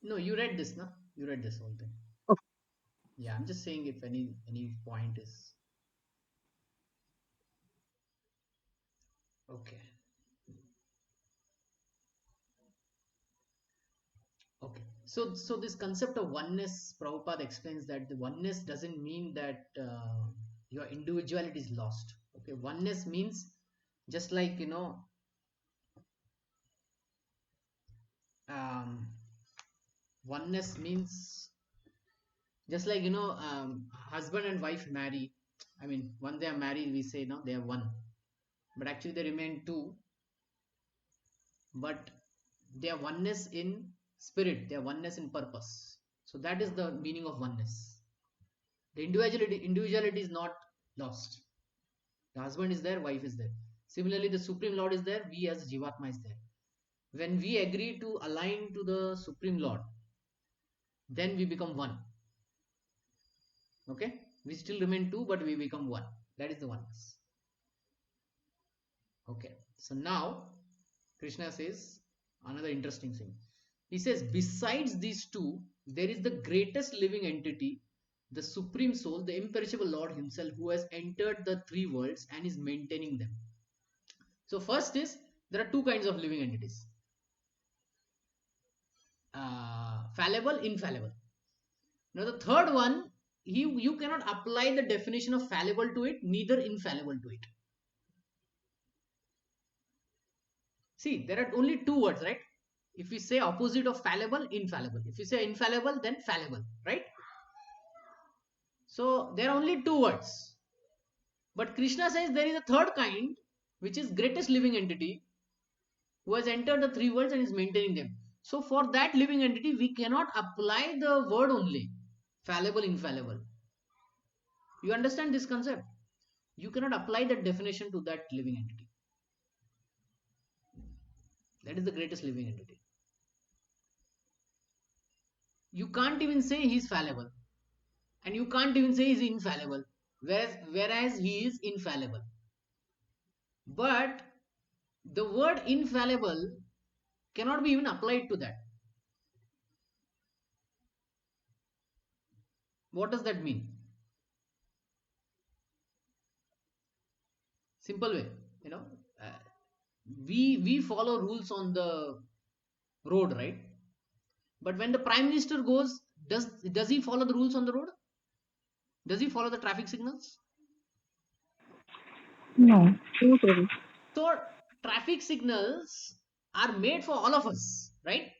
No, you read this, no? You read this whole thing. Okay. Yeah, I'm just saying if any point is okay. Okay. So this concept of oneness, Prabhupada explains that the oneness doesn't mean that your individuality is lost. Okay. Oneness means just like um, oneness means just like husband and wife marry. I mean, when they are married, we say no, they are one, but actually they remain two. But they are oneness in spirit. They are oneness in purpose. So that is the meaning of oneness. The individuality is not lost. The husband is there, wife is there. Similarly, the Supreme Lord is there, we as Jivatma is there. When we agree to align to the Supreme Lord, then we become one. Okay? We still remain two, but we become one. That is the oneness. Okay. So now, Krishna says another interesting thing. He says, besides these two, there is the greatest living entity, the Supreme Soul, the imperishable Lord Himself, who has entered the three worlds and is maintaining them. So, first is there are two kinds of living entities, fallible, infallible. Now, the third one, you cannot apply the definition of fallible to it, neither infallible to it. See, there are only two words, right? If we say opposite of fallible, infallible. If you say infallible, then fallible, right? So there are only two words. But Krishna says there is a third kind, which is greatest living entity, who has entered the three worlds and is maintaining them. So for that living entity, we cannot apply the word only, fallible, infallible. You understand this concept? You cannot apply that definition to that living entity. That is the greatest living entity. You can't even say he's fallible, and you can't even say he's infallible, whereas he is infallible. But the word infallible cannot be even applied to that. What does that mean? Simple way, uh, we follow rules on the road, right? But when the prime minister goes, does he follow the rules on the road? Does he follow the traffic signals? No. Totally. So traffic signals are made for all of us, right?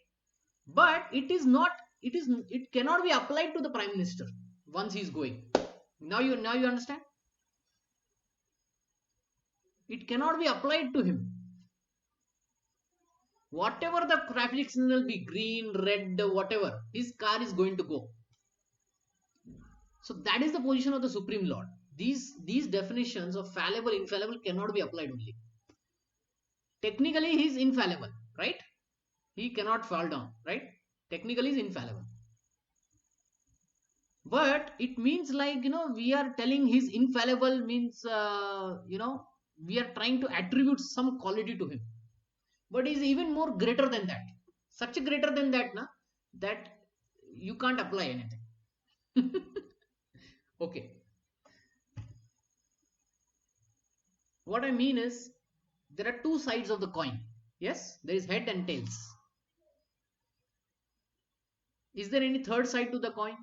But it cannot be applied to the prime minister once he's going. Now you understand? It cannot be applied to him. Whatever the traffic signal be, green, red, whatever, his car is going to go. So that is the position of the Supreme Lord. These definitions of fallible, infallible cannot be applied only. Technically, he is infallible, right? He cannot fall down, right? Technically, he is infallible. But it means, like, we are telling he's infallible means, we are trying to attribute some quality to him. But he's even more greater than that. Such a greater than that, that you can't apply anything. Okay. What I mean is, there are two sides of the coin. Yes, there is head and tails. Is there any third side to the coin?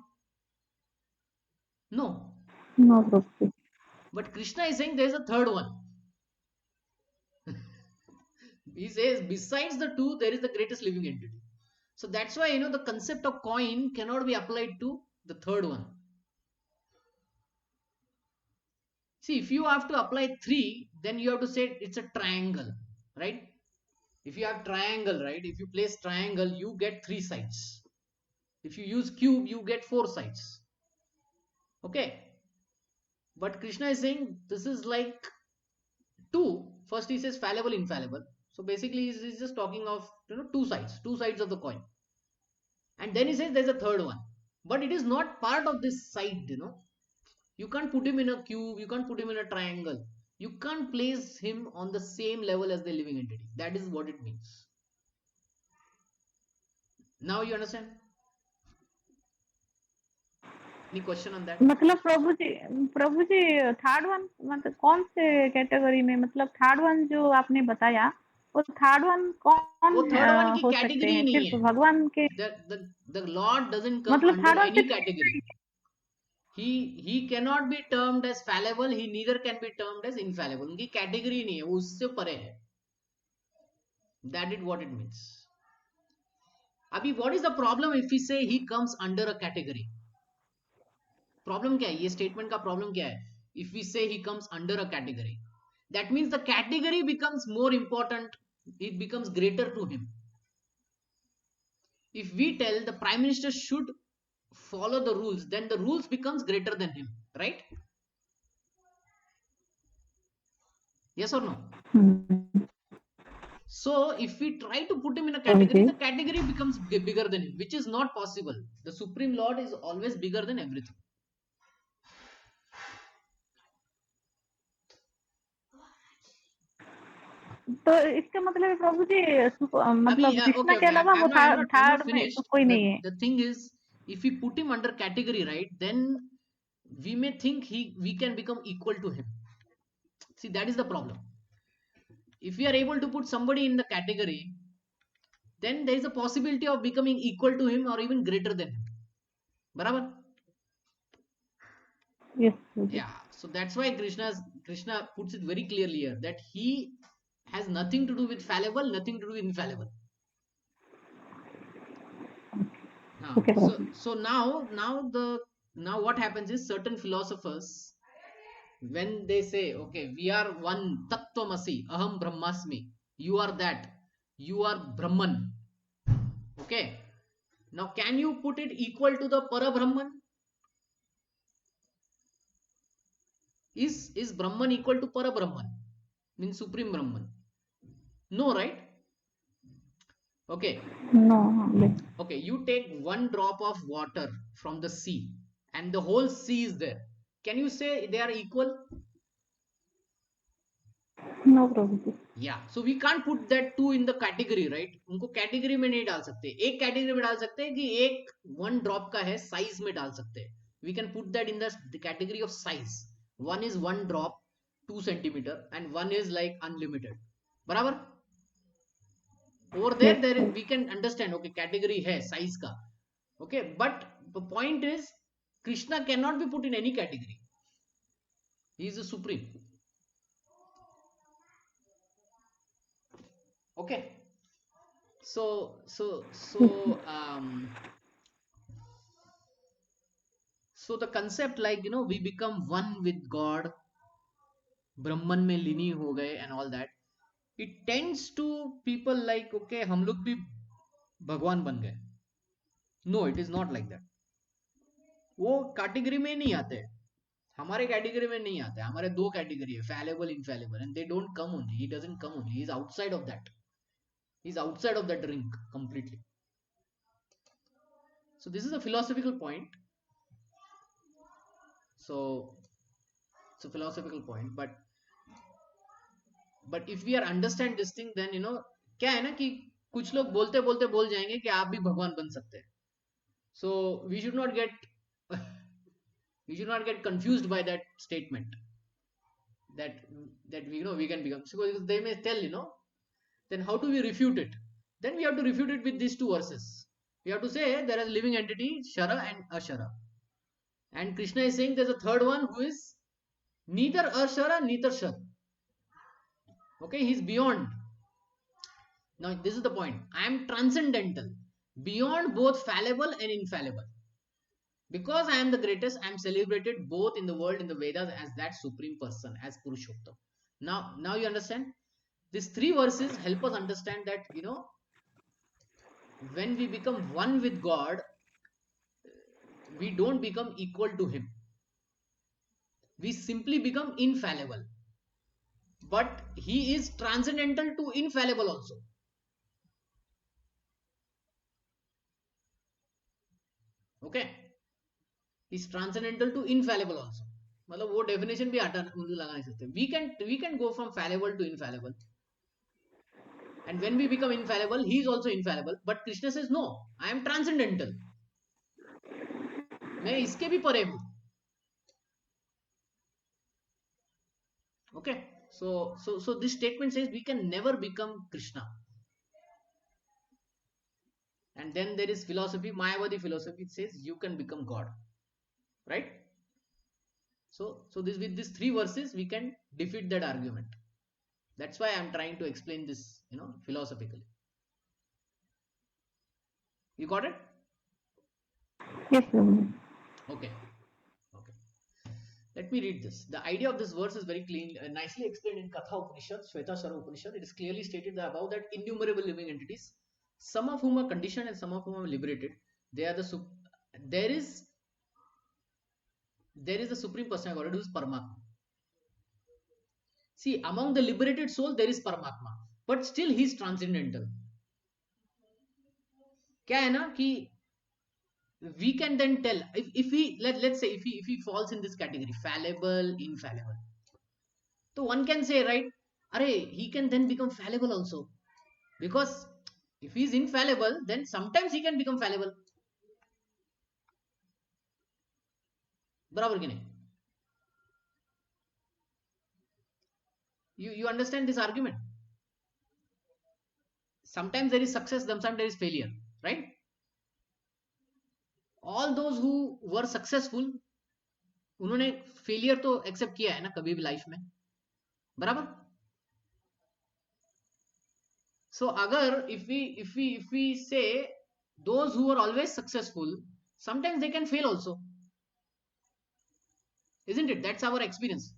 No. No, Bhakti. But Krishna is saying there is a third one. He says, besides the two, there is the greatest living entity. So that's why, the concept of coin cannot be applied to the third one. See, if you have to apply 3, then you have to say it's a triangle, right? If you have triangle, right? If you place triangle, you get 3 sides. If you use cube, you get 4 sides. Okay. But Krishna is saying this is like 2. First he says fallible, infallible. So basically he's just talking of, 2 sides of the coin. And then he says there's a third one. But it is not part of this side, You can't put him in a cube, you can't put him in a triangle. You can't place him on the same level as the living entity. That is what it means. Now you understand? Any question on that? मतलब प्रभु जी third one मतलब कौन से category में, मतलब third one जो आपने बताया वो थर्ड वन कौन वो थर्ड वन की हो सकते कैटेगरी हैं? नहीं सिर्फ है. भगवान के The Lord doesn't come मतलब under थर्ड वन any सिर्फ category. He cannot be termed as fallible. He neither can be termed as infallible. उनकी कैटेगरी नहीं है, वो उससे परे है. That is what it means. अभी what is the problem if we say he comes under a category? Problem क्या है? ये statement का problem क्या है? If we say he comes under a category, that means the category becomes more important. It becomes greater to him. If we tell the prime minister should follow the rules, then the rules becomes greater than him, right? Yes or no? So if we try to put him in a category, the category becomes bigger than him, which is not possible. The Supreme Lord is always bigger than everything. तो इसका मतलब है प्रभु जी मतलब कृष्णा के अलावा वो third में कोई नहीं है. The thing is, if we put him under category, right, then we may think we can become equal to him. See, that is the problem. If we are able to put somebody in the category, then there is a possibility of becoming equal to him or even greater than him. Barabar? Yes. Yeah. So that's why Krishna puts it very clearly here that he has nothing to do with fallible, nothing to do with infallible. Okay. So now what happens is, certain philosophers, when they say, okay, we are one, tattvamasi, aham brahmasmi, you are that, you are Brahman. Okay. Now can you put it equal to the Parabrahman? Is Brahman equal to Parabrahman? Means Supreme Brahman? No, right? Okay. No. Okay, you take one drop of water from the sea and the whole sea is there. Can you say they are equal? No, Prabhuji. Yeah, so we can't put that two in the category, right? उनको category में नहीं डाल सकते. एक category में डाल सकते हैं कि एक one drop का है, size में डाल सकते हैं. We can put that in the category of size. One is one drop, 2 centimeter, and one is like unlimited. बराबर? Over Yes, there is, yes. we can understand, okay, category है size का. Okay, but the point is, Krishna cannot be put in any category. He is the supreme. Okay, so the concept, like, we become one with God, brahman में लीनी हो गए and all that, it tends to people like, okay, हम लोग भी भगवान बन गए. No, it is not like that. वो कैटेगरी में नहीं आते. हमारे कैटेगरी में नहीं आते. हमारे दो कैटेगरी है, fallible, infallible, and they don't come only. He doesn't come only, he is outside of that. He is outside of that ring completely. So this is a philosophical point. So it's a philosophical point, but if we are understand this thing, then क्या है ना कि कुछ लोग बोलते बोलते बोल जाएंगे कि आप भी भगवान बन सकते हैं. So we should not get we should not get confused by that statement, that we can become. So they may tell, then how do we refute it? Then we have to refute it with these two verses. We have to say there is a living entity, Shara and Ashara. And Krishna is saying there's a third one who is neither Ashara, neither Shar. Okay, he's beyond. Now, this is the point. I am transcendental, beyond both fallible and infallible. Because I am the greatest, I am celebrated both in the world, in the Vedas, as that supreme person, as Purushottam. Now you understand? These three verses help us understand that, when we become one with God, we don't become equal to Him. We simply become infallible. But He is transcendental to infallible also. Okay, he's transcendental to infallible also. मतलब वो definition भी हटा लगा नहीं सकते. We can go from fallible to infallible, and when we become infallible, he is also infallible. But Krishna says no, I am transcendental. मैं इसके भी परे हूँ. Okay, so this statement says we can never become Krishna. And then there is philosophy, Mayavadi philosophy. It says you can become God, right? So this, with these three verses, we can defeat that argument. That's why I'm trying to explain this, philosophically. You got it? Yes, Prabhuji. Okay. Let me read this. The idea of this verse is very clean, nicely explained in Katha Upanishad, Shvetashara Upanishad. It is clearly stated that above that innumerable living entities, some of whom are conditioned and some of whom are liberated. They are there is the supreme personality of God, who is Paramatma. See, among the liberated soul, there is Paramatma, but still he is transcendental. क्या है ना कि we can then tell, if he let's say if he falls in this category, fallible, infallible, so one can say, right, he can then become fallible also, because if he is infallible, then sometimes he can become fallible. बराबर कि नहीं? You understand this argument? Sometimes there is success, sometimes there is failure, right? All those who were successful, उन्होंने failure तो accept किया है ना कभी भी लाइफ में, बराबर? So agar if we say those who are always successful, sometimes they can fail also, isn't it? That's our experience.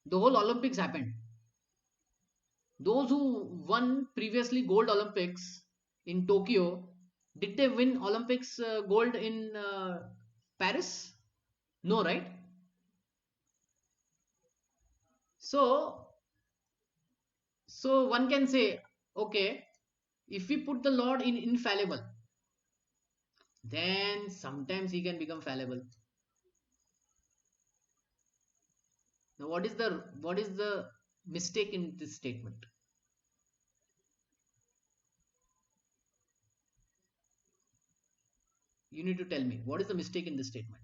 The whole Olympics happened. Those who won previously gold Olympics in Tokyo, did they win Olympics gold in Paris? No, right? So one can say, okay, If we put the Lord in infallible, then sometimes he can become fallible. Now what is the mistake in this statement? You need to tell me what is the mistake in this statement.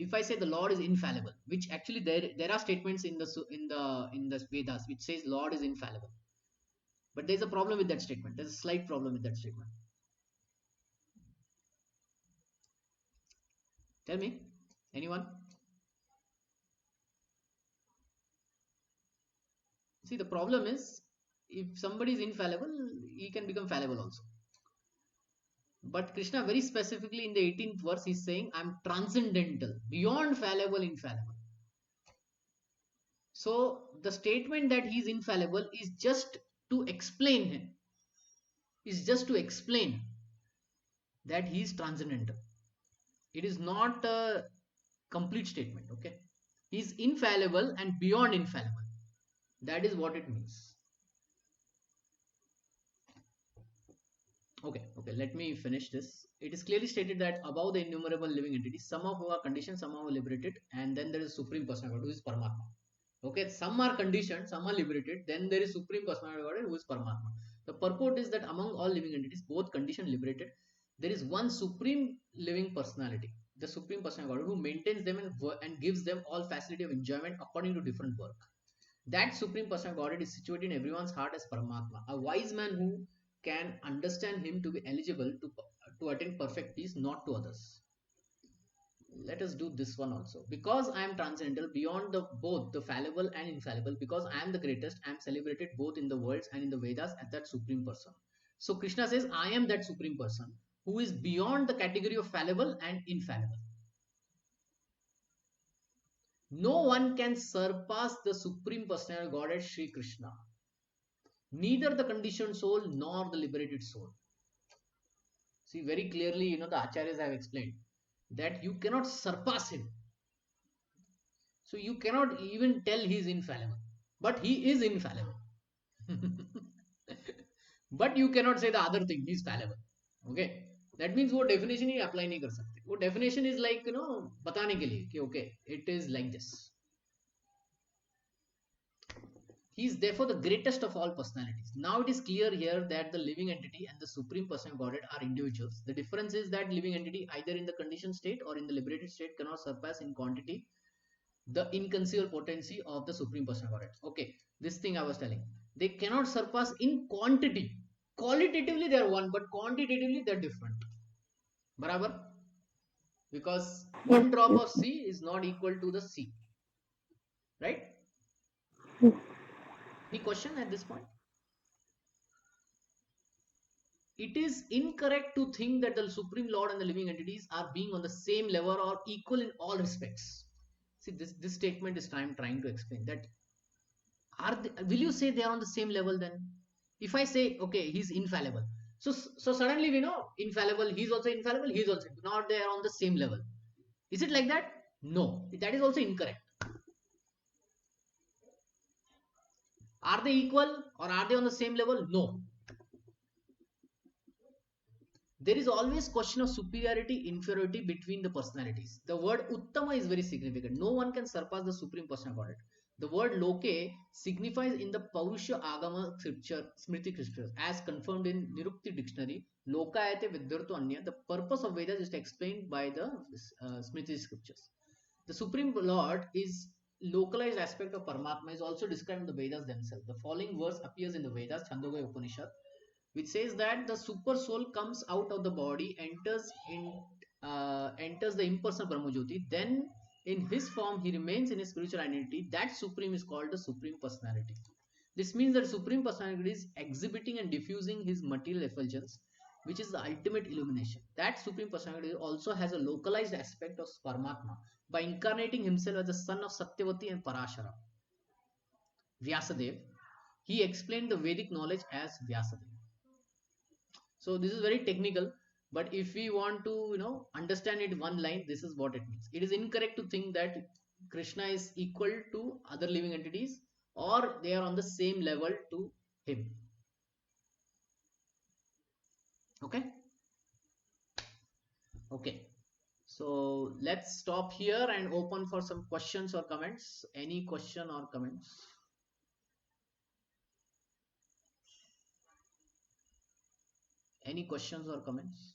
If I say the Lord is infallible, which actually there are statements in the Vedas which says Lord is infallible, but there's a problem with that statement. There's a slight problem with that statement. Tell me, anyone? See, the problem is if somebody is infallible, he can become fallible also. But Krishna very specifically in the 18th verse is saying, I'm transcendental, beyond fallible, infallible. So the statement that he is infallible is just to explain him, is just to explain that he is transcendental. It is not a complete statement, okay? He is infallible and beyond infallible. That is what it means. Okay, let me finish this. It is clearly stated that above the innumerable living entities, some of who are conditioned, some are liberated, and then there is Supreme Personality who is Paramatma. Okay, some are conditioned, some are liberated, then there is Supreme Personality who is Paramatma. The purport is that among all living entities, both conditioned and liberated, there is one Supreme Living Personality, the Supreme Personality who maintains them and gives them all facility of enjoyment according to different work. That Supreme Personal Godhead is situated in everyone's heart as Paramatma, a wise man who can understand him to be eligible to attain perfect peace, not to others. Let us do this one also. Because I am transcendental beyond both the fallible and infallible, because I am the greatest, I am celebrated both in the worlds and in the Vedas as that Supreme Person. So Krishna says, I am that Supreme Person who is beyond the category of fallible and infallible. No one can surpass the Supreme Personal Godhead Sri Krishna. Neither the conditioned soul nor the liberated soul. See, very clearly, the acharyas have explained that you cannot surpass him. So you cannot even tell he is infallible. But he is infallible. But you cannot say the other thing, he is fallible. Okay. That means वो definition ही apply नहीं कर सकते. वो definition is like, बताने के लिए कि okay, it is like this. He is therefore the greatest of all personalities. Now it is clear here that the living entity and the Supreme Personal Godhead are individuals. The difference is that living entity, either in the conditioned state or in the liberated state, cannot surpass in quantity the inconceivable potency of the Supreme Personal Godhead. Okay, this thing I was telling. They cannot surpass in quantity. Qualitatively they are one, but quantitatively they are different. Barabar? Because one drop of sea is not equal to the sea. Right? Any question at this point? It is incorrect to think that the Supreme Lord and the living entities are being on the same level or equal in all respects. See, this statement is trying to explain that will you say they are on the same level then? If I say, okay, he's infallible. So suddenly we know infallible, he's also infallible, he's also not they are on the same level. Is it like that? No, that is also incorrect. Are they equal or are they on the same level? No. There is always question of superiority, inferiority between the personalities. The word Uttama is very significant. No one can surpass the Supreme Personal Godhead. The word Loke signifies in the Paurusha Agama scripture, Smriti scriptures, as confirmed in Nirukti dictionary, Lokayate Vidyartho Anya. The purpose of Vedas is explained by the Smriti scriptures. The Supreme Lord is localized aspect of Paramatma is also described in the Vedas themselves. The following verse appears in the Vedas, Chandogya Upanishad, which says that the super soul comes out of the body, enters the impersonal Brahmajyoti, then in his form he remains in his spiritual identity. That supreme is called the Supreme Personality. This means that Supreme Personality is exhibiting and diffusing his material effulgence, which is the ultimate illumination. That Supreme Personality also has a localized aspect of Paramatma by incarnating himself as the son of Satyavati and Parashara. Vyasadeva, he explained the Vedic knowledge as Vyasadeva. So this is very technical, but if we want to understand it one line, this is what it means. It is incorrect to think that Krishna is equal to other living entities or they are on the same level to him. Okay. Okay. So let's stop here and open for some questions or comments. Any question or comments? Any questions or comments?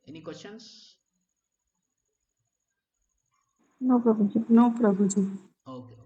Any questions? No, Prabhuji. No, Prabhuji. Okay.